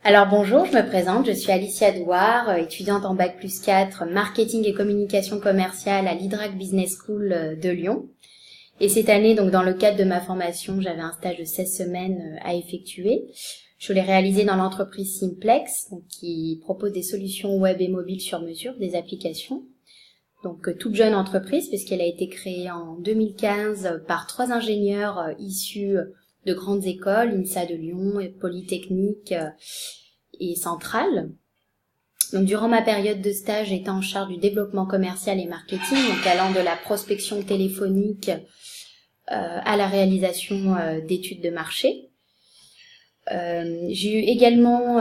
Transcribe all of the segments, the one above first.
Alors bonjour, je me présente, je suis Alicia Douard, étudiante en Bac+4 marketing et communication commerciale à l'IDRAC Business School de Lyon. Et cette année, donc dans le cadre de ma formation, j'avais un stage de 16 semaines à effectuer. Je l'ai réalisé dans l'entreprise Simplex, donc, qui propose des solutions web et mobiles sur mesure, des applications. Donc toute jeune entreprise, puisqu'elle a été créée en 2015 par 3 ingénieurs issus de grandes écoles, INSA de Lyon, Polytechnique et Centrale. Donc durant ma période de stage, j'étais en charge du développement commercial et marketing, donc allant de la prospection téléphonique à la réalisation d'études de marché. J'ai eu également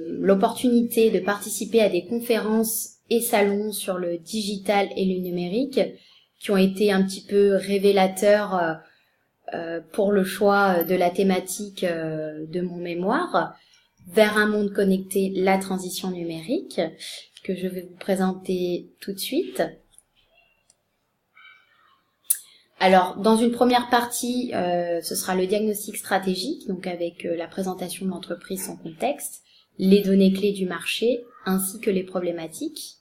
l'opportunité de participer à des conférences et salons sur le digital et le numérique qui ont été un petit peu révélateurs pour le choix de la thématique de mon mémoire, vers un monde connecté, la transition numérique, que je vais vous présenter tout de suite. Alors, dans une première partie, ce sera le diagnostic stratégique, donc avec la présentation de l'entreprise, son contexte, les données clés du marché, ainsi que les problématiques.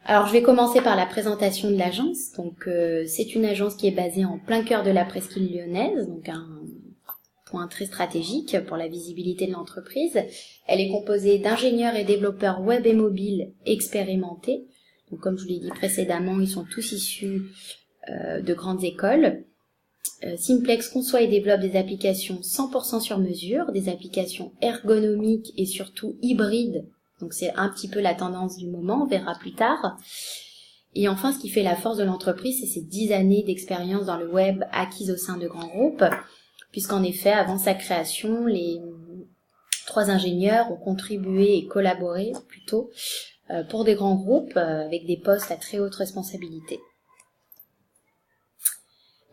Alors, je vais commencer par la présentation de l'agence. Donc, c'est une agence qui est basée en plein cœur de la presqu'île lyonnaise, donc un point très stratégique pour la visibilité de l'entreprise. Elle est composée d'ingénieurs et développeurs web et mobile expérimentés. Donc, comme je vous l'ai dit précédemment, ils sont tous issus de grandes écoles. Simplex conçoit et développe des applications 100% sur mesure, des applications ergonomiques et surtout hybrides. Donc c'est un petit peu la tendance du moment, on verra plus tard. Et enfin, ce qui fait la force de l'entreprise, c'est ses 10 années d'expérience dans le web acquises au sein de grands groupes, puisqu'en effet, avant sa création, les 3 ingénieurs ont contribué et collaboré plutôt pour des grands groupes avec des postes à très haute responsabilité.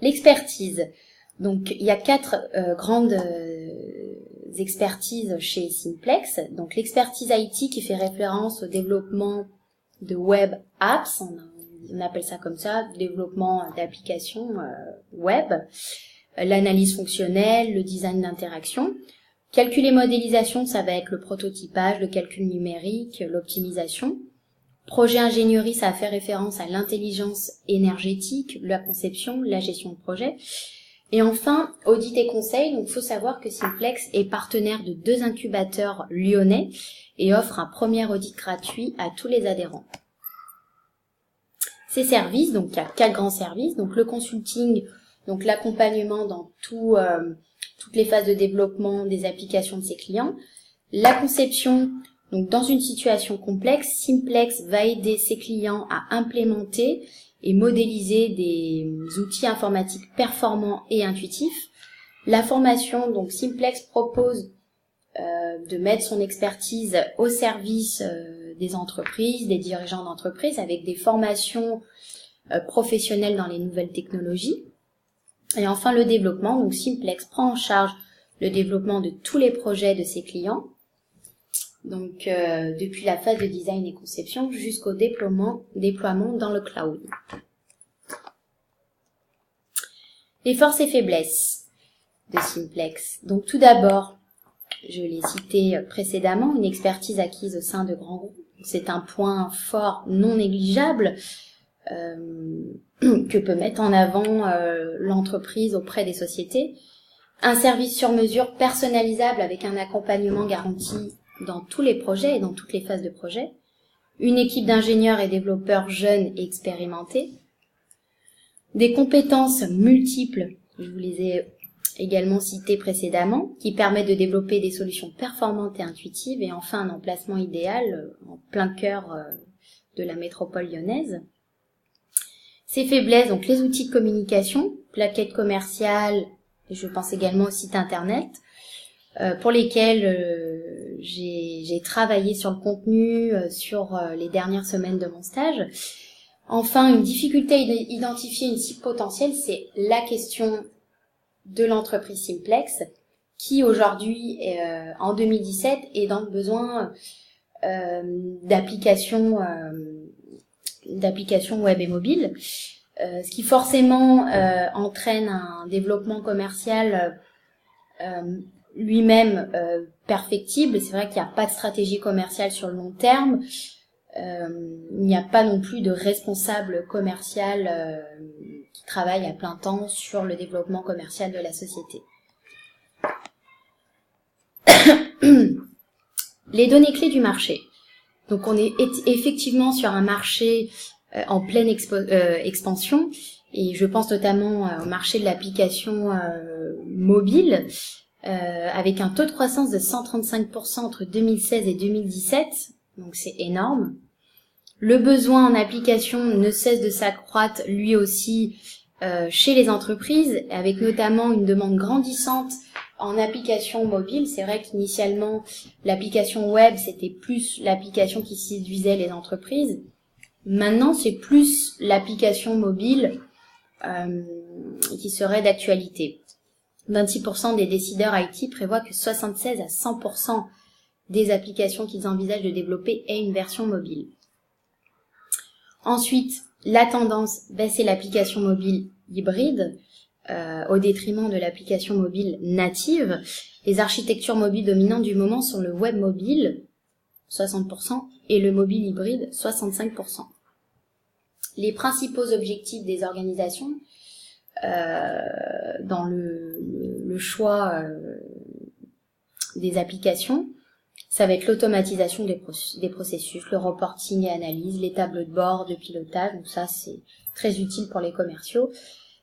L'expertise. Donc, il y a 4 grandes expertises chez Simplex. Donc, l'expertise IT qui fait référence au développement de web apps, on appelle ça comme ça, développement d'applications web, l'analyse fonctionnelle, le design d'interaction. Calcul et modélisation, ça va être le prototypage, le calcul numérique, l'optimisation. Projet ingénierie, ça fait référence à l'intelligence énergétique, la conception, la gestion de projet. Et enfin, audit et conseil. Donc, il faut savoir que Simplex est partenaire de 2 incubateurs lyonnais et offre un premier audit gratuit à tous les adhérents. Ces services, donc il y a 4 grands services. Donc, le consulting, donc l'accompagnement dans toutes les phases de développement des applications de ses clients. La conception. Donc, dans une situation complexe, Simplex va aider ses clients à implémenter et modéliser des outils informatiques performants et intuitifs. La formation, donc Simplex propose de mettre son expertise au service des entreprises, des dirigeants d'entreprises, avec des formations professionnelles dans les nouvelles technologies. Et enfin, le développement, donc Simplex prend en charge le développement de tous les projets de ses clients. Donc, depuis la phase de design et conception jusqu'au déploiement dans le cloud. Les forces et faiblesses de Simplex. Donc, tout d'abord, je l'ai cité précédemment, une expertise acquise au sein de grands groupes. C'est un point fort non négligeable que peut mettre en avant l'entreprise auprès des sociétés. Un service sur mesure personnalisable avec un accompagnement garanti dans tous les projets et dans toutes les phases de projet, une équipe d'ingénieurs et développeurs jeunes et expérimentés, des compétences multiples, je vous les ai également citées précédemment, qui permettent de développer des solutions performantes et intuitives, et enfin un emplacement idéal en plein cœur de la métropole lyonnaise. Ces faiblesses, donc les outils de communication, plaquettes commerciales, et je pense également au site internet, pour lesquels j'ai travaillé sur le contenu sur les dernières semaines de mon stage. Enfin, une difficulté à identifier une cible potentielle, c'est la question de l'entreprise Simplex, qui aujourd'hui, en 2017, est dans le besoin d'applications web et mobile, ce qui forcément entraîne un développement commercial lui-même perfectible. C'est vrai qu'il n'y a pas de stratégie commerciale sur le long terme. Il n'y a pas non plus de responsable commercial qui travaille à plein temps sur le développement commercial de la société. Les données clés du marché. Donc on est effectivement sur un marché en pleine expansion, et je pense notamment au marché de l'application mobile, avec un taux de croissance de 135% entre 2016 et 2017, donc c'est énorme. Le besoin en application ne cesse de s'accroître lui aussi chez les entreprises, avec notamment une demande grandissante en application mobile. C'est vrai qu'initialement, l'application web, c'était plus l'application qui séduisait les entreprises. Maintenant, c'est plus l'application mobile qui serait d'actualité. 26% des décideurs IT prévoient que 76 à 100% des applications qu'ils envisagent de développer aient une version mobile. Ensuite, la tendance baisser l'application mobile hybride au détriment de l'application mobile native. Les architectures mobiles dominantes du moment sont le web mobile, 60%, et le mobile hybride, 65%. Les principaux objectifs des organisations dans le choix des applications, ça va être l'automatisation des processus, le reporting et analyse, les tableaux de bord de pilotage, donc ça c'est très utile pour les commerciaux.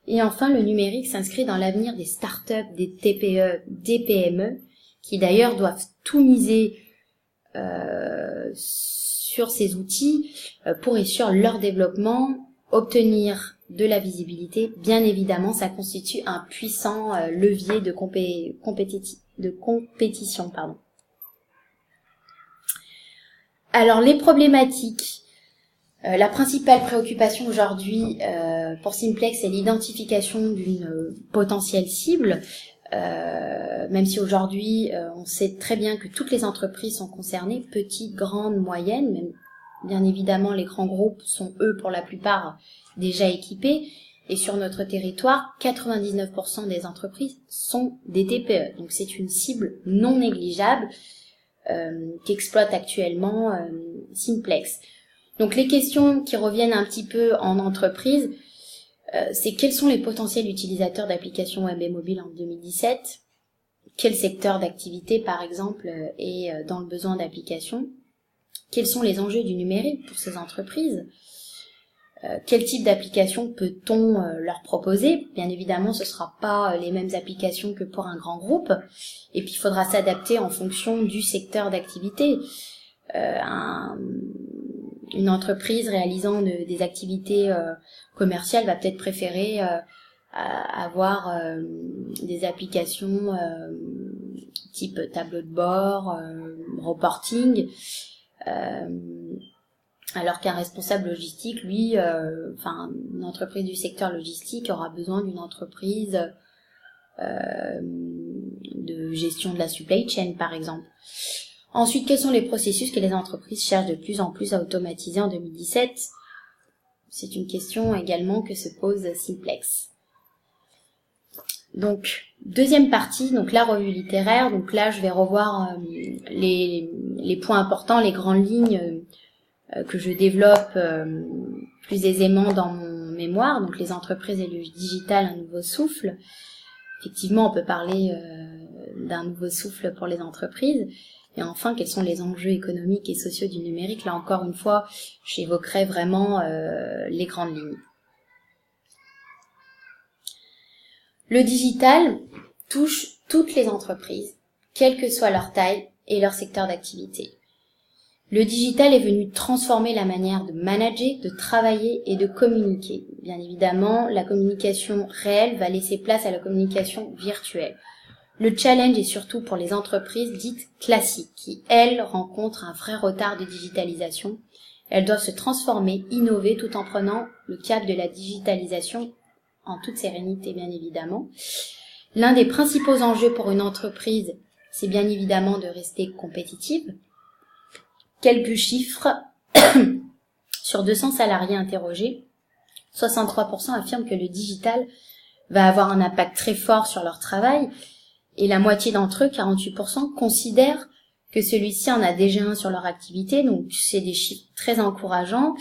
Et enfin, le numérique s'inscrit dans l'avenir des startups, des TPE, des PME, qui d'ailleurs doivent tout miser sur ces outils pour réussir leur développement, obtenir de la visibilité. Bien évidemment, ça constitue un puissant levier de compétition. Alors, les problématiques. La principale préoccupation aujourd'hui pour Simplex, c'est l'identification d'une potentielle cible. Même si aujourd'hui, on sait très bien que toutes les entreprises sont concernées, petites, grandes, moyennes. Même, bien évidemment, les grands groupes sont, eux, pour la plupart, déjà équipés. Et sur notre territoire, 99% des entreprises sont des TPE. Donc c'est une cible non négligeable qu'exploite actuellement Simplex. Donc les questions qui reviennent un petit peu en entreprise, c'est quels sont les potentiels utilisateurs d'applications web et mobiles en 2017 ? Quel secteur d'activité, par exemple, est dans le besoin d'applications ? Quels sont les enjeux du numérique pour ces entreprises ? Quel type d'application peut-on leur proposer ? Bien évidemment, ce ne sera pas les mêmes applications que pour un grand groupe. Et puis, il faudra s'adapter en fonction du secteur d'activité. Une entreprise réalisant des activités commerciales va peut-être préférer avoir des applications type tableau de bord, reporting, alors qu'un responsable logistique, lui, une entreprise du secteur logistique aura besoin d'une entreprise de gestion de la supply chain, par exemple. Ensuite, quels sont les processus que les entreprises cherchent de plus en plus à automatiser en 2017 ? C'est une question également que se pose Simplex. Donc, deuxième partie, donc la revue littéraire. Donc là, je vais revoir les points importants, les grandes lignes que je développe plus aisément dans mon mémoire. Donc, les entreprises et le digital, un nouveau souffle. Effectivement, on peut parler d'un nouveau souffle pour les entreprises. Et enfin, quels sont les enjeux économiques et sociaux du numérique ? Là, encore une fois, j'évoquerai vraiment les grandes lignes. Le digital touche toutes les entreprises, quelle que soit leur taille et leur secteur d'activité. Le digital est venu transformer la manière de manager, de travailler et de communiquer. Bien évidemment, la communication réelle va laisser place à la communication virtuelle. Le challenge est surtout pour les entreprises dites classiques, qui, elles, rencontrent un vrai retard de digitalisation. Elles doivent se transformer, innover, tout en prenant le cap de la digitalisation en toute sérénité, bien évidemment. L'un des principaux enjeux pour une entreprise, c'est bien évidemment de rester compétitive. Quelques chiffres. Sur 200 salariés interrogés, 63% affirment que le digital va avoir un impact très fort sur leur travail. Et la moitié d'entre eux, 48%, considèrent que celui-ci en a déjà un sur leur activité. Donc c'est des chiffres très encourageants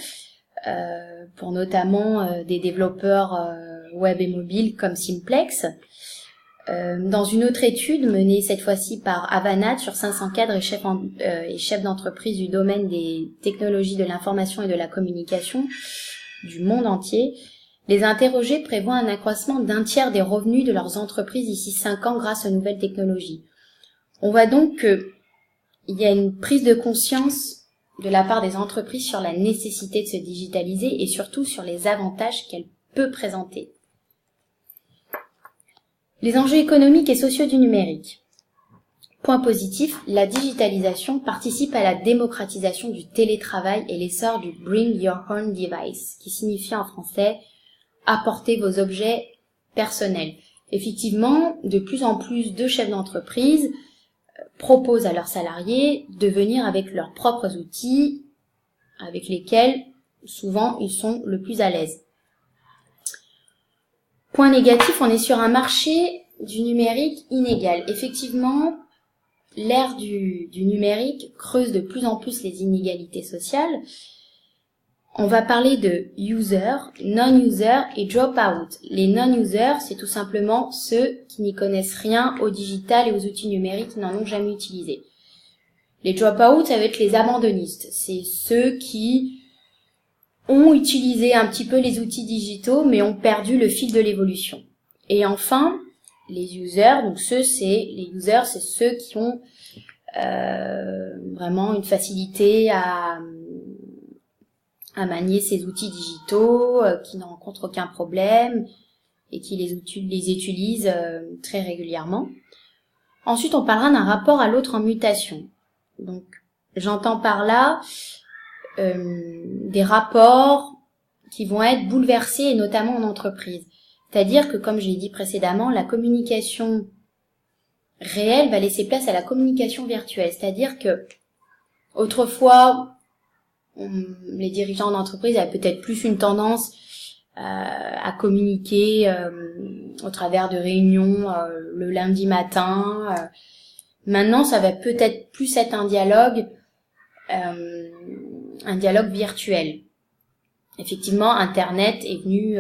pour notamment des développeurs web et mobile comme Simplex. Dans une autre étude menée cette fois-ci par Avanade sur 500 cadres et chefs d'entreprise du domaine des technologies de l'information et de la communication du monde entier, les interrogés prévoient un accroissement d'1 tiers des revenus de leurs entreprises d'ici 5 ans grâce aux nouvelles technologies. On voit donc qu'il y a une prise de conscience de la part des entreprises sur la nécessité de se digitaliser et surtout sur les avantages qu'elle peut présenter. Les enjeux économiques et sociaux du numérique. Point positif, la digitalisation participe à la démocratisation du télétravail et l'essor du Bring Your Own Device, qui signifie en français « apporter vos objets personnels ». Effectivement, de plus en plus de chefs d'entreprise proposent à leurs salariés de venir avec leurs propres outils, avec lesquels souvent ils sont le plus à l'aise. Point négatif, on est sur un marché du numérique inégal. Effectivement, l'ère du numérique creuse de plus en plus les inégalités sociales. On va parler de user, non-user et drop-out. Les non-users, c'est tout simplement ceux qui n'y connaissent rien au digital et aux outils numériques, qui n'en ont jamais utilisé. Les drop-out, ça va être les abandonnistes. C'est ceux qui ont utilisé un petit peu les outils digitaux, mais ont perdu le fil de l'évolution. Et enfin, les users, donc c'est ceux qui ont vraiment une facilité à manier ces outils digitaux, qui n'en rencontrent aucun problème et qui les utilisent très régulièrement. Ensuite, on parlera d'un rapport à l'autre en mutation. Donc, j'entends par là des rapports qui vont être bouleversés, et notamment en entreprise. C'est-à-dire que, comme je l'ai dit précédemment, la communication réelle va laisser place à la communication virtuelle. C'est-à-dire que, autrefois, les dirigeants d'entreprise avaient peut-être plus une tendance à communiquer au travers de réunions le lundi matin. Maintenant, ça va peut-être plus être un dialogue virtuel. Effectivement, Internet est venu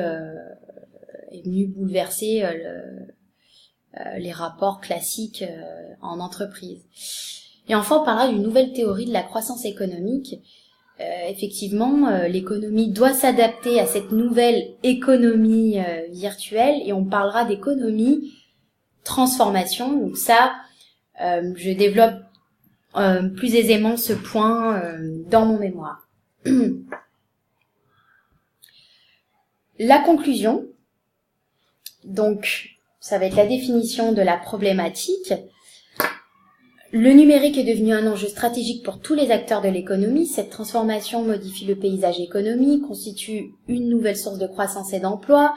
bouleverser les rapports classiques en entreprise. Et enfin, on parlera d'une nouvelle théorie de la croissance économique. Effectivement, l'économie doit s'adapter à cette nouvelle économie virtuelle, et on parlera d'économie transformation. Donc ça, je développe plus aisément ce point dans mon mémoire. La conclusion, donc ça va être la définition de la problématique. Le numérique est devenu un enjeu stratégique pour tous les acteurs de l'économie. Cette transformation modifie le paysage économique, constitue une nouvelle source de croissance et d'emploi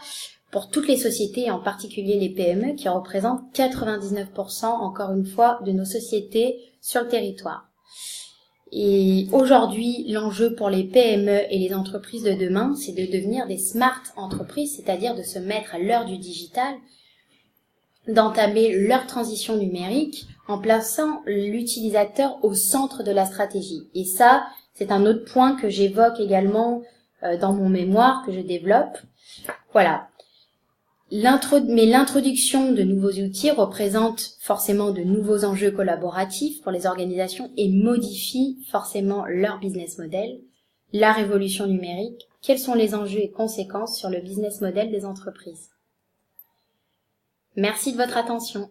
pour toutes les sociétés, et en particulier les PME, qui représentent 99%, encore une fois, de nos sociétés sur le territoire. Et aujourd'hui, l'enjeu pour les PME et les entreprises de demain, c'est de devenir des smart entreprises, c'est-à-dire de se mettre à l'heure du digital, d'entamer leur transition numérique en plaçant l'utilisateur au centre de la stratégie. Et ça, c'est un autre point que j'évoque également dans mon mémoire, que je développe. Voilà. Mais l'introduction de nouveaux outils représente forcément de nouveaux enjeux collaboratifs pour les organisations et modifie forcément leur business model. La révolution numérique, quels sont les enjeux et conséquences sur le business model des entreprises ? Merci de votre attention.